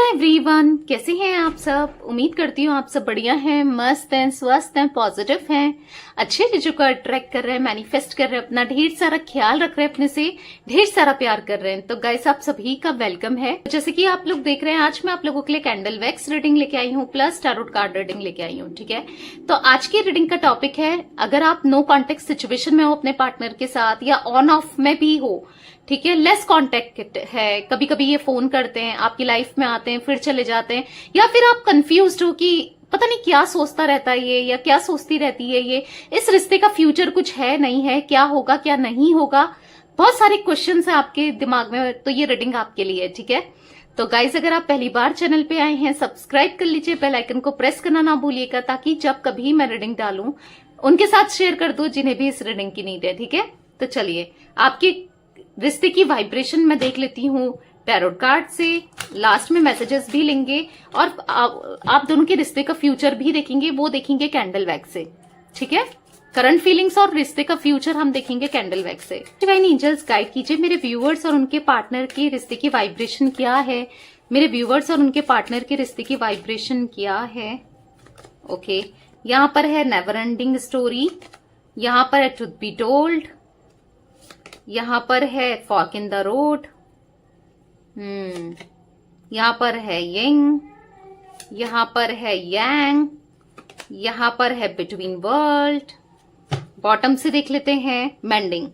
Everyone, कैसे हैं आप सब। उम्मीद करती हूँ आप सब बढ़िया हैं, मस्त हैं, स्वस्थ हैं, पॉजिटिव हैं, अच्छे चीजों को अट्रैक्ट कर रहे हैं, मैनिफेस्ट कर रहे हैं, अपना ढेर सारा ख्याल रख रहे हैं, अपने से ढेर सारा प्यार कर रहे हैं। तो गाइस, आप सभी का वेलकम है। जैसे कि आप लोग देख रहे हैं, आज मैं आप लोगों के लिए कैंडल वैक्स रीडिंग लेके आई हूँ, प्लस टैरोट कार्ड रीडिंग लेके आई हूँ। ठीक है, तो आज की रीडिंग का टॉपिक है, अगर आप नो कॉन्टेक्ट सिचुएशन में हो अपने पार्टनर के साथ, या ऑन ऑफ में भी हो, ठीक है, लेस कांटेक्ट है, कभी कभी ये फोन करते हैं, आपकी लाइफ में आते हैं, फिर चले जाते हैं, या फिर आप कंफ्यूज्ड हो कि पता नहीं क्या सोचता रहता है ये, या क्या सोचती रहती है ये, इस रिश्ते का फ्यूचर कुछ है नहीं है, क्या होगा क्या नहीं होगा, बहुत सारे क्वेश्चंस हैं आपके दिमाग में। तो ये रीडिंग आपके लिए है। ठीक है, तो गाइज, अगर आप पहली बार चैनल पे आए हैं, सब्सक्राइब कर लीजिए, बेल आइकन को प्रेस करना ना भूलिएगा, ताकि जब कभी मैं रीडिंग डालूं उनके साथ शेयर कर दूं जिन्हें भी इस रीडिंग की नीड है। ठीक है, तो चलिए, आपकी रिश्ते की वाइब्रेशन मैं देख लेती हूँ टैरोट कार्ड से, लास्ट में मैसेजेस भी लेंगे, और आप दोनों के रिश्ते का फ्यूचर भी देखेंगे, वो देखेंगे कैंडल वैक्स से। ठीक है, करंट फीलिंग्स और रिश्ते का फ्यूचर हम देखेंगे कैंडल वैक्स से। डिवाइन एंजल्स गाइड कीजिए मेरे व्यूअर्स और उनके पार्टनर के रिश्ते की वाइब्रेशन क्या है। मेरे व्यूअर्स और उनके पार्टनर के रिश्ते की वाइब्रेशन क्या है। ओके, यहाँ पर है नेवर एंडिंग स्टोरी, यहाँ पर है ट्रुथ बी टोल्ड, यहाँ पर है फॉर्क इन द रोड, यहाँ पर है यंग, यहाँ पर है यांग, यहाँ पर है बिटवीन वर्ल्ड। बॉटम से देख लेते हैं मेंडिंग।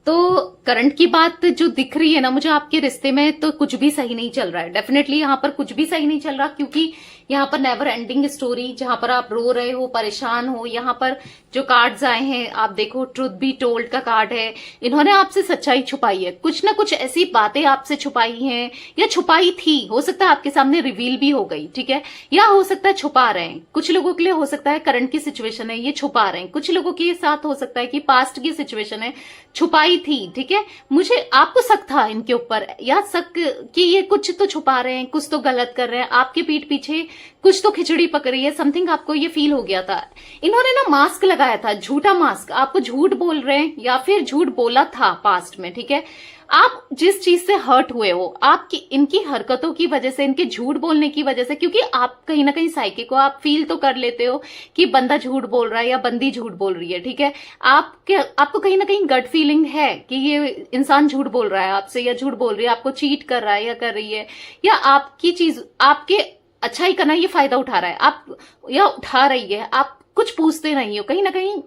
तो करंट की बात जो दिख रही है ना मुझे आपके रिश्ते में, तो कुछ भी सही नहीं चल रहा है। डेफिनेटली यहाँ पर कुछ भी सही नहीं चल रहा, क्योंकि यहाँ पर नेवर एंडिंग स्टोरी, जहां पर आप रो रहे हो, परेशान हो। यहाँ पर जो कार्ड्स आए हैं आप देखो, ट्रुथ बी टोल्ड का कार्ड है। इन्होंने आपसे सच्चाई छुपाई है, कुछ ना कुछ ऐसी बातें आपसे छुपाई हैं, या छुपाई थी, हो सकता है आपके सामने रिवील भी हो गई। ठीक है, या हो सकता है छुपा रहे हैं। कुछ लोगों के लिए हो सकता है करंट की सिचुएशन है, ये छुपा रहे हैं। कुछ लोगों के साथ हो सकता है कि पास्ट की सिचुएशन है, छुपाई थी। ठीक है, मुझे आपको शक था इनके ऊपर, या शक कि ये कुछ तो छुपा रहे हैं, कुछ तो गलत कर रहे हैं, आपके पीठ पीछे कुछ तो खिचड़ी पक रही है, समथिंग आपको ये फील हो गया था। इन्होंने ना मास्क लगाया था, झूठा मास्क, आपको झूठ बोल रहे हैं या फिर झूठ बोला था पास्ट में। ठीक है, आप जिस चीज से हर्ट हुए हो, आपकी इनकी हरकतों की वजह से, इनके झूठ बोलने की वजह से, क्योंकि आप कहीं ना कहीं साइके को आप फील तो कर लेते हो कि बंदा झूठ बोल रहा है या बंदी झूठ बोल रही है। ठीक है, आपको कहीं ना कहीं गट फीलिंग है कि ये इंसान झूठ बोल रहा है आपसे, या झूठ बोल रही है, आपको चीट कर रहा है या कर रही है, या आपकी चीज, आपके अच्छाई करना ये फायदा उठा रहा है, आप या उठा रही है। आप कुछ पूछते नहीं हो, कहीं ना कहीं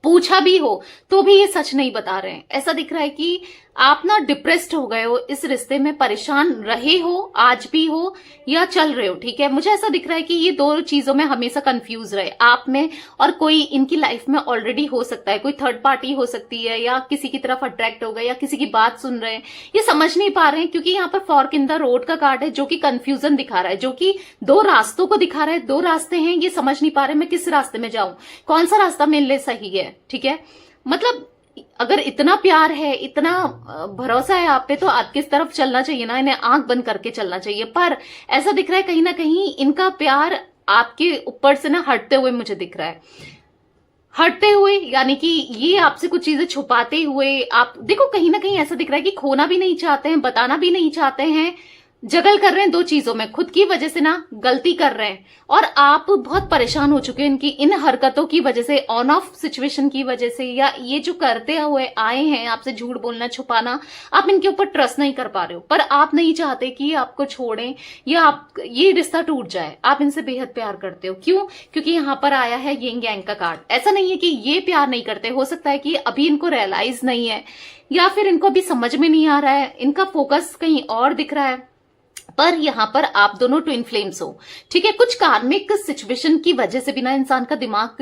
पूछा भी हो तो भी ये सच नहीं बता रहे हैं। ऐसा दिख रहा है कि आप ना डिप्रेस्ड हो गए हो, इस रिश्ते में परेशान रहे हो, आज भी हो या चल रहे हो। ठीक है, मुझे ऐसा दिख रहा है कि ये दो चीजों में हमेशा कंफ्यूज रहे, आप में और कोई इनकी लाइफ में ऑलरेडी हो सकता है, कोई थर्ड पार्टी हो सकती है, या किसी की तरफ अट्रैक्ट हो गए, या किसी की बात सुन रहे हैं, ये समझ नहीं पा रहे हैं। क्योंकि यहाँ पर फॉर्क इन द रोड का कार्ड है, जो कि कंफ्यूजन दिखा रहा है, जो कि दो रास्तों को दिखा रहा है। दो रास्ते हैं, ये समझ नहीं पा रहे मैं किस रास्ते में जाऊं, कौन सा रास्ता मेरे लिए सही है। ठीक है, मतलब अगर इतना प्यार है, इतना भरोसा है आप पे, तो आप किस तरफ चलना चाहिए ना, इन्हें आंख बंद करके चलना चाहिए। पर ऐसा दिख रहा है कहीं ना कहीं इनका प्यार आपके ऊपर से ना हटते हुए मुझे दिख रहा है, हटते हुए, यानी कि ये आपसे कुछ चीजें छुपाते हुए। आप देखो, कहीं ना कहीं ऐसा दिख रहा है कि खोना भी नहीं चाहते हैं, बताना भी नहीं चाहते हैं, जगल कर रहे हैं दो चीजों में, खुद की वजह से ना गलती कर रहे हैं, और आप बहुत परेशान हो चुके हैं इनकी इन हरकतों की वजह से, ऑन ऑफ सिचुएशन की वजह से, या ये जो करते हुए आए हैं आपसे झूठ बोलना, छुपाना, आप इनके ऊपर ट्रस्ट नहीं कर पा रहे हो। पर आप नहीं चाहते कि आपको छोड़ें या आप ये रिश्ता टूट जाए, आप इनसे बेहद प्यार करते हो। क्यों? क्योंकि यहाँ पर आया है यिंग यांग का कार्ड। ऐसा नहीं है कि ये प्यार नहीं करते, हो सकता है कि अभी इनको रियलाइज नहीं है, या फिर इनको अभी समझ में नहीं आ रहा है, इनका फोकस कहीं और दिख रहा है। पर यहाँ पर आप दोनों ट्विन फ्लेम्स हो। ठीक है, कुछ कार्मिक सिचुएशन की वजह से भी ना इंसान का दिमाग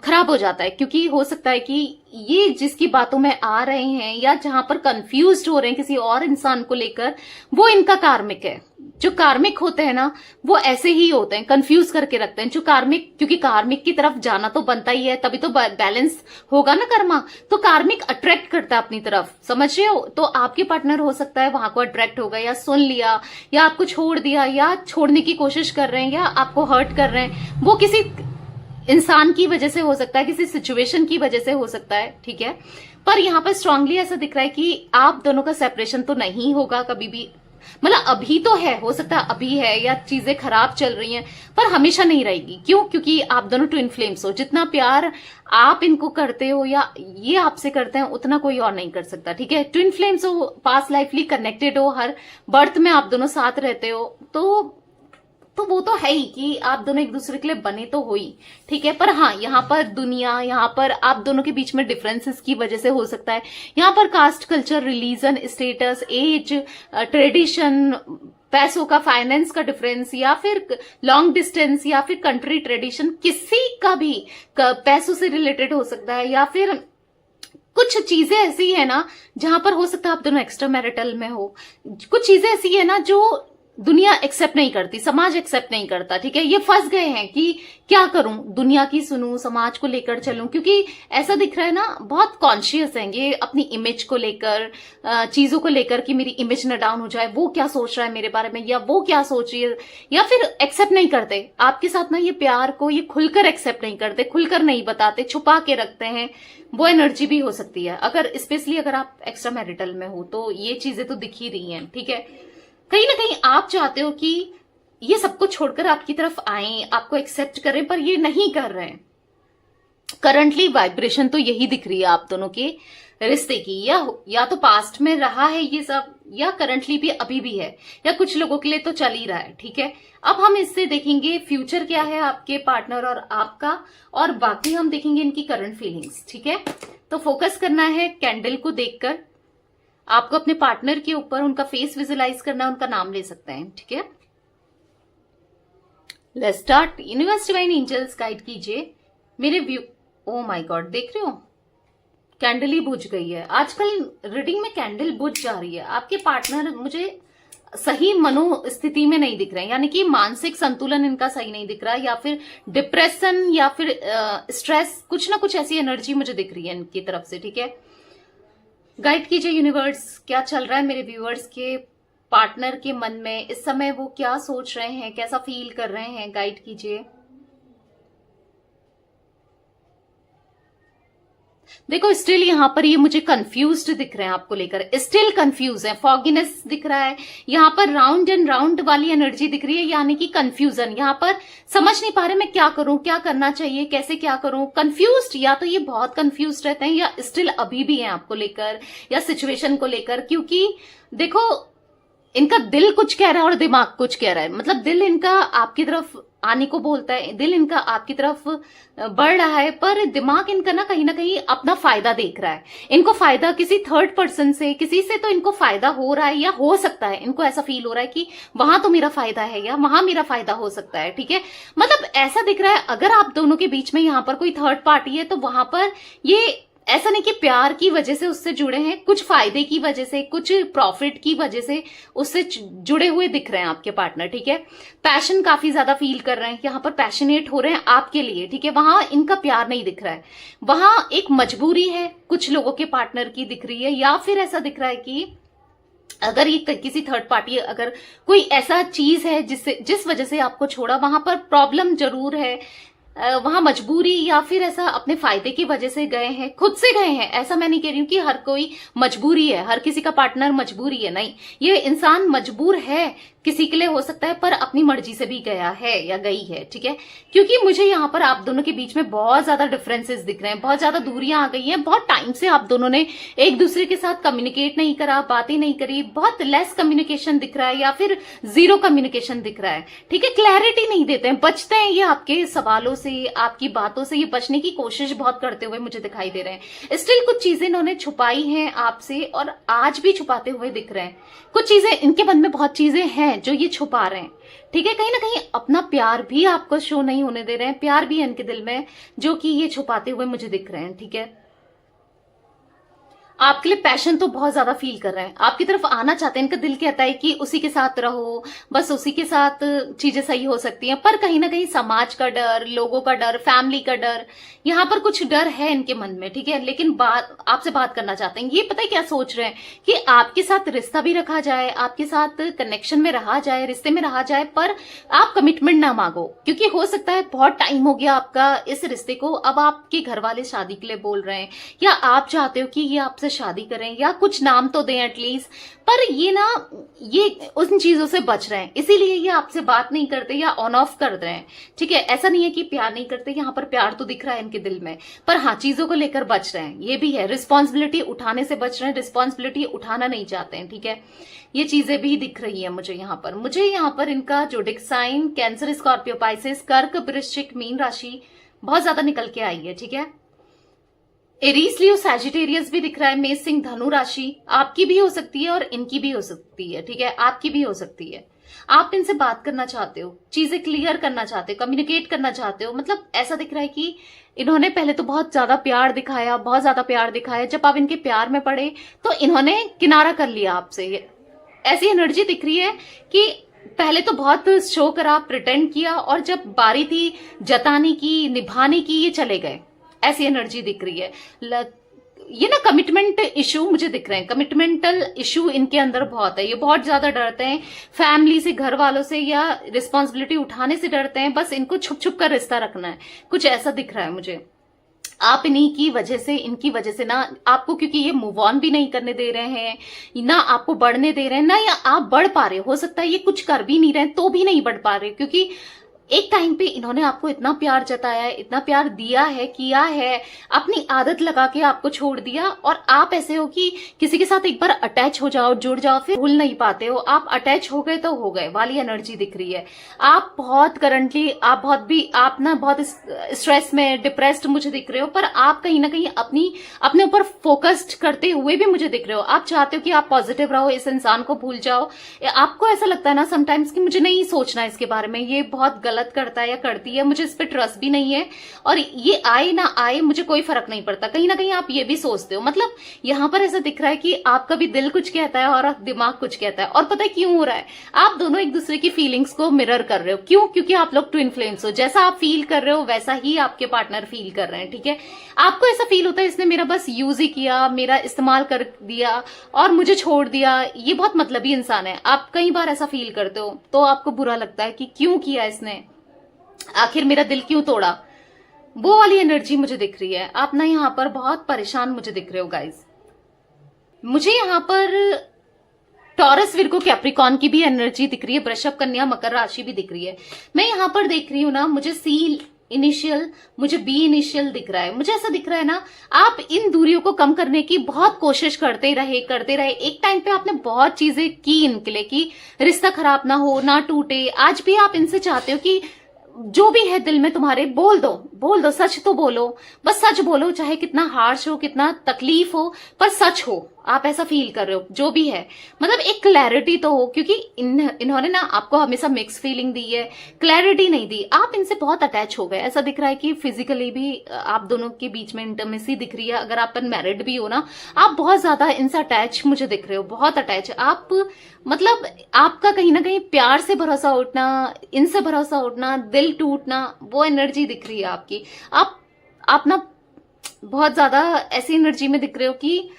खराब हो जाता है, क्योंकि हो सकता है कि ये जिसकी बातों में आ रहे हैं, या जहां पर कंफ्यूज्ड हो रहे हैं किसी और इंसान को लेकर, वो इनका कार्मिक है। जो कार्मिक होते हैं ना, वो ऐसे ही होते हैं, कंफ्यूज करके रखते हैं। जो कार्मिक, क्योंकि कार्मिक की तरफ जाना तो बनता ही है, तभी तो बैलेंस होगा ना कर्मा। तो कार्मिक अट्रैक्ट करता है अपनी तरफ, समझ रहे हो। तो आपके पार्टनर हो सकता है वहां को अट्रैक्ट हो गया, या सुन लिया, या आपको छोड़ दिया, या छोड़ने की कोशिश कर रहे हैं, या आपको हर्ट कर रहे हैं। वो किसी इंसान की वजह से हो सकता है, किसी सिचुएशन की वजह से हो सकता है। ठीक है, पर यहाँ पर स्ट्रांगली ऐसा दिख रहा है कि आप दोनों का सेपरेशन तो नहीं होगा कभी भी। मतलब अभी तो है, हो सकता है अभी है या चीजें खराब चल रही हैं, पर हमेशा नहीं रहेगी। क्यों? क्योंकि आप दोनों ट्विन फ्लेम्स हो। जितना प्यार आप इनको करते हो या ये आपसे करते हैं, उतना कोई और नहीं कर सकता, ठीक है। ट्विन फ्लेम्स हो, पास्ट लाइफली कनेक्टेड हो, हर बर्थ में आप दोनों साथ रहते हो, तो वो तो है ही कि आप दोनों एक दूसरे के लिए बने तो हो ही, ठीक है। पर हाँ, यहाँ पर दुनिया, यहाँ पर आप दोनों के बीच में डिफरेंसेस की वजह से हो सकता है। यहाँ पर caste, culture, religion, status, age, tradition, पैसों का, फाइनेंस का डिफरेंस, या फिर लॉन्ग डिस्टेंस, या फिर कंट्री ट्रेडिशन, किसी का भी पैसों से रिलेटेड हो सकता है। या फिर कुछ चीजें ऐसी है ना जहां पर हो सकता है आप दोनों एक्स्ट्रा मैरिटल में हो। कुछ चीजें ऐसी है ना जो दुनिया एक्सेप्ट नहीं करती, समाज एक्सेप्ट नहीं करता, ठीक है। ये फंस गए हैं कि क्या करूं, दुनिया की सुनूं, समाज को लेकर चलूं, क्योंकि ऐसा दिख रहा है ना, बहुत कॉन्शियस हैं ये अपनी इमेज को लेकर, चीजों को लेकर कि मेरी इमेज न डाउन हो जाए, वो क्या सोच रहा है मेरे बारे में, या वो क्या सोच रही है, या फिर एक्सेप्ट नहीं करते आपके साथ ना ये प्यार को, ये खुलकर एक्सेप्ट नहीं करते, खुलकर नहीं बताते, छुपा के रखते हैं। वो एनर्जी भी हो सकती है, अगर स्पेशली अगर आप एक्स्ट्रा मैरिटल में हो तो ये चीजें तो दिख ही रही हैं, ठीक है। कहीं ना कहीं आप चाहते हो कि ये सबको छोड़कर आपकी तरफ आए, आपको एक्सेप्ट करें, पर ये नहीं कर रहे हैं। करंटली वाइब्रेशन तो यही दिख रही है आप दोनों के रिश्ते की, या तो पास्ट में रहा है ये सब, या करंटली भी अभी भी है, या कुछ लोगों के लिए तो चल ही रहा है, ठीक है। अब हम इससे देखेंगे फ्यूचर क्या है आपके पार्टनर और आपका, और बाकी हम देखेंगे इनकी करंट फीलिंग्स, ठीक है। तो फोकस करना है कैंडल को देखकर, आपको अपने पार्टनर के ऊपर उनका फेस विजुलाइज करना है, उनका नाम ले सकते हैं, ठीक है। Let's start. Universe, divine angels guide कीजिए मेरे व्यू। ओ माय गॉड, देख रहे हो कैंडल ही बुझ गई है। आजकल रीडिंग में कैंडल बुझ जा रही है। आपके पार्टनर मुझे सही मनोस्थिति में नहीं दिख रहे हैं, यानी कि मानसिक संतुलन इनका सही नहीं दिख रहा है, या फिर डिप्रेशन, या फिर स्ट्रेस, कुछ ना कुछ ऐसी एनर्जी मुझे दिख रही है इनकी तरफ से, ठीक है। गाइड कीजिए यूनिवर्स, क्या चल रहा है मेरे व्यूअर्स के पार्टनर के मन में इस समय, वो क्या सोच रहे हैं, कैसा फील कर रहे हैं, गाइड कीजिए। देखो स्टिल यहाँ पर ये मुझे कंफ्यूज्ड दिख रहे हैं आपको लेकर, स्टिल कंफ्यूज है, फॉगिनेस दिख रहा है, यहाँ पर राउंड एंड राउंड वाली एनर्जी दिख रही है, यानी कि कंफ्यूजन। यहाँ पर समझ नहीं पा रहे मैं क्या करूं, क्या करना चाहिए, कैसे क्या करूं, कंफ्यूज्ड। या तो ये बहुत कंफ्यूज्ड रहते हैं, या स्टिल अभी भी हैं आपको लेकर या सिचुएशन को लेकर। क्योंकि देखो इनका दिल कुछ कह रहा है और दिमाग कुछ कह रहा है। मतलब दिल इनका आपकी तरफ आने को बोलता है, दिल इनका आपकी तरफ बढ़ रहा है, पर दिमाग इनका ना कहीं अपना फायदा देख रहा है। इनको फायदा किसी थर्ड पर्सन से, किसी से तो इनको फायदा हो रहा है, या हो सकता है इनको ऐसा फील हो रहा है कि वहां तो मेरा फायदा है या वहां मेरा फायदा हो सकता है, ठीक है। मतलब ऐसा दिख रहा है अगर आप दोनों के बीच में यहां पर कोई थर्ड पार्टी है तो वहां पर ये ऐसा नहीं कि प्यार की वजह से उससे जुड़े हैं, कुछ फायदे की वजह से, कुछ प्रॉफिट की वजह से उससे जुड़े हुए दिख रहे हैं आपके पार्टनर, ठीक है। पैशन काफी ज्यादा फील कर रहे हैं, यहाँ पर पैशनेट हो रहे हैं आपके लिए, ठीक है। वहां इनका प्यार नहीं दिख रहा है, वहां एक मजबूरी है कुछ लोगों के पार्टनर की दिख रही है, या फिर ऐसा दिख रहा है कि अगर ये किसी थर्ड पार्टी, अगर कोई ऐसा चीज है जिस वजह से आपको छोड़ा, वहां पर प्रॉब्लम जरूर है, वहां मजबूरी, या फिर ऐसा अपने फायदे की वजह से गए हैं, खुद से गए हैं। ऐसा मैं नहीं कह रही हूं कि हर कोई मजबूरी है, हर किसी का पार्टनर मजबूरी है, नहीं। ये इंसान मजबूर है किसी के लिए हो सकता है, पर अपनी मर्जी से भी गया है या गई है, ठीक है। क्योंकि मुझे यहाँ पर आप दोनों के बीच में बहुत ज्यादा डिफरेंसेस दिख रहे हैं, बहुत ज्यादा दूरियां आ गई हैं। बहुत टाइम से आप दोनों ने एक दूसरे के साथ कम्युनिकेट नहीं करा, बातें नहीं करी, बहुत लेस कम्युनिकेशन दिख रहा है, या फिर जीरो कम्युनिकेशन दिख रहा है, ठीक है। क्लैरिटी नहीं देते हैं, बचते हैं ये आपके सवालों से, आपकी बातों से ये बचने की कोशिश बहुत करते हुए मुझे दिखाई दे रहे हैं। स्टिल कुछ चीजें इन्होंने छुपाई हैं आपसे, और आज भी छुपाते हुए दिख रहे हैं। कुछ चीजें इनके मन में, बहुत चीजें हैं जो ये छुपा रहे हैं, ठीक है। कहीं ना कहीं अपना प्यार भी आपको शो नहीं होने दे रहे हैं, प्यार भी है इनके दिल में जो कि ये छुपाते हुए मुझे दिख रहे हैं, ठीक है। आपके लिए पैशन तो बहुत ज्यादा फील कर रहे हैं, आपकी तरफ आना चाहते हैं। इनका दिल कहता है कि उसी के साथ रहो, बस उसी के साथ चीजें सही हो सकती हैं, पर कहीं ना कहीं समाज का डर, लोगों का डर, फैमिली का डर, यहाँ पर कुछ डर है इनके मन में, ठीक है। लेकिन आपसे बात करना चाहते हैं। ये पता है क्या सोच रहे हैं कि आपके साथ रिश्ता भी रखा जाए, आपके साथ कनेक्शन में रहा जाए, रिश्ते में रहा जाए, पर आप कमिटमेंट ना मांगो। क्योंकि हो सकता है बहुत टाइम हो गया आपका इस रिश्ते को, अब आपके घर वाले शादी के लिए बोल रहे हैं, या आप चाहते हो कि ये आपसे आपसे शादी करें या कुछ नाम तो दें एटलीस्ट, पर ये ना, ये उन चीजों से बच रहे हैं, इसीलिए ये आपसे बात नहीं करते या ऑन ऑफ कर रहे हैं। ठीक है, ऐसा नहीं है कि प्यार नहीं करते, यहाँ पर प्यार तो दिख रहा है इनके दिल में, पर हाँ चीजों को लेकर बच रहे हैं, ये भी है, रिस्पॉन्सिबिलिटी उठाने से बच रहे हैं, रिस्पॉन्सिबिलिटी उठाना नहीं चाहते हैं। ठीक है, ये चीजें भी दिख रही है मुझे यहाँ पर इनका zodiac sign Cancer, Scorpio, Pisces, कर्क, वृश्चिक, मीन राशि बहुत ज्यादा निकल के आई है। ठीक है, एरीज, लियो, सैजिटेरियस भी दिख रहा है, मेष, सिंह, धनु राशि आपकी भी हो सकती है और इनकी भी हो सकती है। ठीक है, आपकी भी हो सकती है। आप इनसे बात करना चाहते हो, चीजें क्लियर करना चाहते हो, कम्युनिकेट करना चाहते हो। मतलब ऐसा दिख रहा है कि इन्होंने पहले तो बहुत ज्यादा प्यार दिखाया, बहुत ज्यादा प्यार दिखाया, जब आप इनके प्यार में पड़े तो इन्होंने किनारा कर लिया आपसे। ऐसी एनर्जी दिख रही है कि पहले तो बहुत शो करा, प्रिटेंड किया, और जब बारी थी जताने की, निभाने की, ये चले गए। ऐसी एनर्जी दिख रही है। ये ना कमिटमेंट इशू मुझे दिख रहे हैं, कमिटमेंटल इशू इनके अंदर बहुत है। ये बहुत ज्यादा डरते हैं फैमिली से, घर वालों से, या रिस्पॉन्सिबिलिटी उठाने से डरते हैं। बस इनको छुप छुप कर रिश्ता रखना है, कुछ ऐसा दिख रहा है मुझे। आप इन्हीं की वजह से, इनकी वजह से ना आपको, क्योंकि ये मूव ऑन भी नहीं करने दे रहे हैं, ना आपको बढ़ने दे रहे हैं, ना या आप बढ़ पा रहे हो सकता है ये कुछ कर भी नहीं रहे तो भी नहीं बढ़ पा रहे, क्योंकि एक टाइम पे इन्होंने आपको इतना प्यार जताया है, इतना प्यार दिया है, किया है, अपनी आदत लगा के आपको छोड़ दिया। और आप ऐसे हो कि किसी के साथ एक बार अटैच हो जाओ, जुड़ जाओ, फिर भूल नहीं पाते हो। आप अटैच हो गए तो हो गए वाली एनर्जी दिख रही है। आप बहुत करंटली, आप ना बहुत स्ट्रेस में, डिप्रेस्ड मुझे दिख रहे हो, पर आप कहीं ना कहीं अपने ऊपर फोकस्ड करते हुए भी मुझे दिख रहे हो। आप चाहते हो कि आप पॉजिटिव रहो, इस इंसान को भूल जाओ। आपको ऐसा लगता है ना समटाइम्स कि मुझे नहीं सोचना इसके बारे में, ये बहुत गलत करता है या करती है, मुझे इस पे ट्रस्ट भी नहीं है, और ये आए ना आए मुझे कोई फर्क नहीं पड़ता। कहीं ना कहीं आप ये भी सोचते हो। मतलब यहाँ पर ऐसा दिख रहा है कि आपका भी दिल कुछ कहता है और दिमाग कुछ कहता है। और पता है क्यों हो रहा है? आप दोनों एक दूसरे की फीलिंग्स को मिरर कर रहे हो। क्यों? क्योंकि आप लोग ट्विन फ्लेम्स हो। जैसा आप फील कर रहे हो वैसा ही आपके पार्टनर फील कर रहे हैं। ठीक है, आपको ऐसा फील होता है इसने मेरा बस यूज ही किया, मेरा इस्तेमाल कर दिया और मुझे छोड़ दिया, ये बहुत मतलबी इंसान है। आप कई बार ऐसा फील करते हो तो आपको बुरा लगता है कि क्यों किया इसने, आखिर मेरा दिल क्यों तोड़ा। वो वाली एनर्जी मुझे दिख रही है। आप ना यहाँ पर बहुत परेशान मुझे दिख रहे हो गाइज। मुझे यहाँ पर टॉरस, विर्गो, कैप्रिकॉन की भी एनर्जी दिख रही है, वृषभ, कन्या, मकर राशि भी दिख रही है। मैं यहाँ पर देख रही हूँ ना, मुझे सी इनिशियल, मुझे बी इनिशियल दिख रहा है। मुझे ऐसा दिख रहा है ना, आप इन दूरियों को कम करने की बहुत कोशिश करते रहे। एक टाइम पे आपने बहुत चीजें की इनके लिए कि रिश्ता खराब ना हो, ना टूटे। आज भी आप इनसे चाहते हो कि जो भी है दिल में तुम्हारे बोल दो, सच तो बोलो, बस सच बोलो, चाहे कितना हार्श हो, कितना तकलीफ हो, पर सच हो। आप ऐसा फील कर रहे हो जो भी है, मतलब एक क्लैरिटी तो हो, क्योंकि इन्होंने ना आपको हमेशा मिक्स फीलिंग दी है, क्लैरिटी नहीं दी। आप इनसे बहुत अटैच हो गए। ऐसा दिख रहा है कि फिजिकली भी आप दोनों के बीच में इंटरमेसी दिख रही है। अगर आप मैरिड भी हो ना, आप बहुत ज्यादा इनसे अटैच मुझे दिख रहे हो, बहुत अटैच। आप मतलब आपका कहीं ना कहीं प्यार से भरोसा उठना, इनसे भरोसा उठना, दिल टूटना, वो एनर्जी दिख रही है आपकी। आप ना बहुत ज्यादा ऐसी एनर्जी में दिख रहे हो कि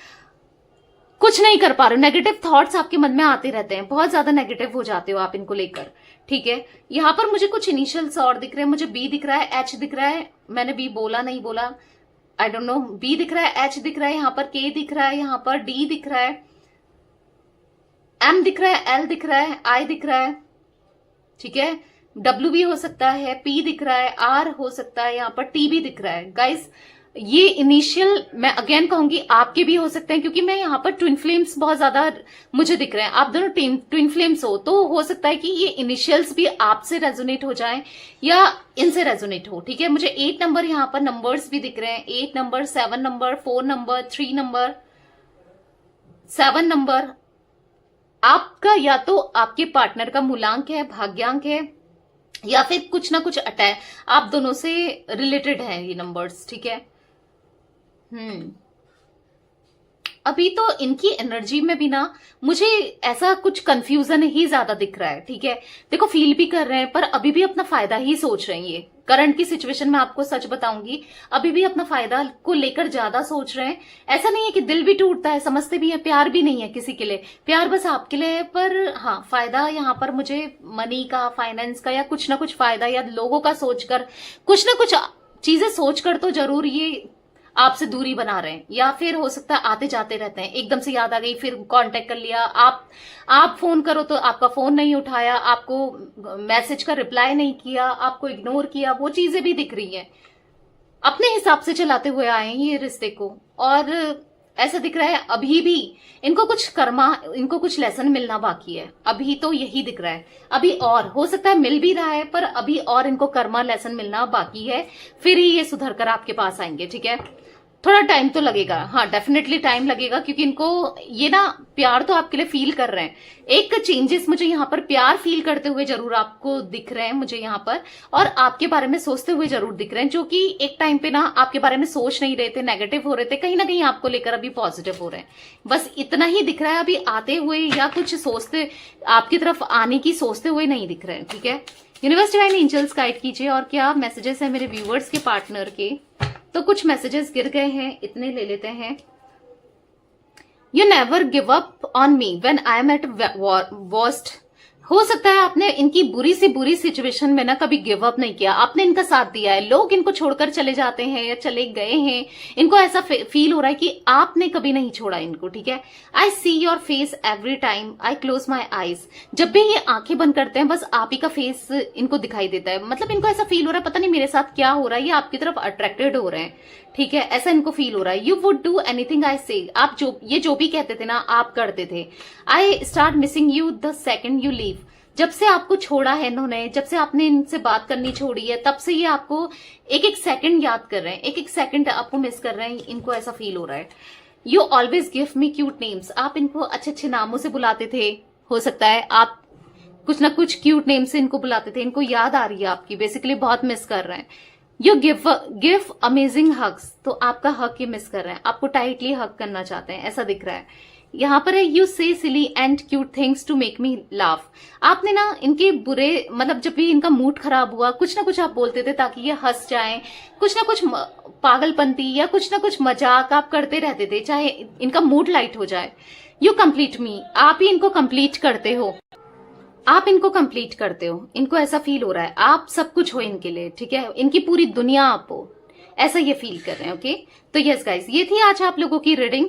कुछ नहीं कर पा रहे हो। नेगेटिव थॉट्स आपके मन में आते रहते हैं, बहुत ज्यादा नेगेटिव हो जाते हो आप इनको लेकर। ठीक है, यहाँ पर मुझे कुछ इनिशियल्स और दिख रहे हैं। मुझे बी दिख रहा है, एच दिख रहा है, मैंने बी बोला नहीं बोला, आई डोंट नो। बी दिख रहा है, एच दिख रहा है, यहाँ पर के दिख रहा है, यहाँ पर डी दिख रहा है, एम दिख रहा है, एल दिख रहा है, आई दिख रहा है। ठीक है, डब्ल्यू भी हो सकता है, पी दिख रहा है, आर हो सकता है, यहाँ पर टी भी दिख रहा है। गाइस ये इनिशियल मैं अगेन कहूंगी आपके भी हो सकते हैं, क्योंकि मैं यहाँ पर ट्विन फ्लेम्स बहुत ज्यादा मुझे दिख रहे हैं। आप दोनों ट्विन फ्लेम्स हो सकता है कि ये इनिशियल्स भी आपसे रेजोनेट हो जाएं या इनसे रेजोनेट हो। ठीक है, मुझे 8 नंबर यहाँ पर नंबर्स भी दिख रहे हैं, 8 number, 7 number, 4 number, 3 number, 7 number. आपका या तो आपके पार्टनर का मूलांक है, भाग्यांक है, या फिर कुछ ना कुछ अटैच आप दोनों से रिलेटेड है ये नंबर्स। ठीक है, अभी तो इनकी एनर्जी में भी ना मुझे ऐसा कुछ कंफ्यूजन ही ज्यादा दिख रहा है। ठीक है, देखो फील भी कर रहे हैं पर अभी भी अपना फायदा ही सोच रहे हैं। ये करंट की सिचुएशन में आपको सच बताऊंगी, अभी भी अपना फायदा को लेकर ज्यादा सोच रहे हैं। ऐसा नहीं है कि दिल भी टूटता है, समझते भी है, प्यार भी नहीं है किसी के लिए, प्यार बस आपके लिए है। पर हाँ, फायदा यहाँ पर मुझे मनी का, फाइनेंस का, या कुछ ना कुछ फायदा, या लोगों का सोचकर, कुछ ना कुछ चीजें सोचकर तो जरूर ये आपसे दूरी बना रहे हैं, या फिर हो सकता है आते जाते रहते हैं, एकदम से याद आ गई फिर कांटेक्ट कर लिया, आप फोन करो तो आपका फोन नहीं उठाया, आपको मैसेज का रिप्लाई नहीं किया, आपको इग्नोर किया, वो चीजें भी दिख रही हैं। अपने हिसाब से चलाते हुए आए हैं ये रिश्ते को, और ऐसा दिख रहा है अभी भी इनको कुछ लेसन मिलना बाकी है। अभी तो यही दिख रहा है, अभी और हो सकता है मिल भी रहा है, पर अभी और इनको कर्मा लेसन मिलना बाकी है, फिर ही ये सुधर कर आपके पास आएंगे। ठीक है, थोड़ा टाइम तो लगेगा, हाँ डेफिनेटली टाइम लगेगा, क्योंकि इनको ये ना प्यार तो आपके लिए फील कर रहे हैं। एक चेंजेस मुझे यहाँ पर प्यार फील करते हुए जरूर आपको दिख रहे हैं मुझे यहाँ पर, और आपके बारे में सोचते हुए जरूर दिख रहे हैं, जो कि एक टाइम पे ना आपके बारे में सोच नहीं रहे थे, नेगेटिव हो रहे थे, कहीं ना कहीं आपको लेकर अभी पॉजिटिव हो रहे हैं। बस इतना ही दिख रहा है, अभी आते हुए या कुछ सोचते आपकी तरफ आने की सोचते हुए नहीं दिख रहे हैं। ठीक है, यूनिवर्स डिवाइन एंजल्स गाइड कीजिए, और क्या मैसेजेस है मेरे व्यूअर्स के पार्टनर के। तो कुछ मैसेजेस गिर गए हैं, इतने ले लेते हैं। You never give up on me when I am eight worst. हो सकता है आपने इनकी बुरी से बुरी सिचुएशन में ना कभी गिव अप नहीं किया, आपने इनका साथ दिया है। लोग इनको छोड़कर चले जाते हैं या चले गए हैं, इनको ऐसा फील हो रहा है कि आपने कभी नहीं छोड़ा इनको। ठीक है, I see your face every time I close my eyes. जब भी ये आंखें बंद करते हैं बस आप ही का फेस इनको दिखाई देता है, मतलब इनको ऐसा फील हो रहा है पता नहीं मेरे साथ क्या हो रहा है, ये आपकी तरफ अट्रैक्टेड हो रहे हैं। ठीक है, ऐसा इनको फील हो रहा है। You would do anything I से, आप जो भी कहते थे ना आप करते थे। I start missing you the second you leave. जब से आपको छोड़ा है इन्होंने, जब से आपने इनसे बात करनी छोड़ी है, तब से ये आपको एक एक सेकंड याद कर रहे हैं, एक एक सेकंड आपको मिस कर रहे हैं, इनको ऐसा फील हो रहा है। You always give me cute names. आप इनको अच्छे अच्छे नामों से बुलाते थे, हो सकता है आप कुछ ना कुछ क्यूट नेम से इनको बुलाते थे, इनको याद आ रही है आपकी, बेसिकली बहुत मिस कर रहे हैं। You give amazing hugs. तो आपका हक ये मिस कर रहे हैं, आपको टाइटली हक करना चाहते हैं, ऐसा दिख रहा है। यहाँ पर है you say silly and cute things to make me laugh. आपने ना इनके बुरे, मतलब जब भी इनका मूड खराब हुआ कुछ ना कुछ आप बोलते थे ताकि ये हंस जाएं, कुछ ना कुछ पागलपंती या कुछ ना कुछ मजाक आप करते रहते थे, चाहे इनका मूड लाइट हो जाए। यू कंप्लीट मी। आप ही इनको कंप्लीट करते हो, आप इनको कंप्लीट करते हो, इनको ऐसा फील हो रहा है आप सब कुछ हो इनके लिए। ठीक है, इनकी पूरी दुनिया आप हो, ऐसा ये फील कर रहे हैं। ओके, तो यस गाइस, ये थी आज आप लोगों की रीडिंग।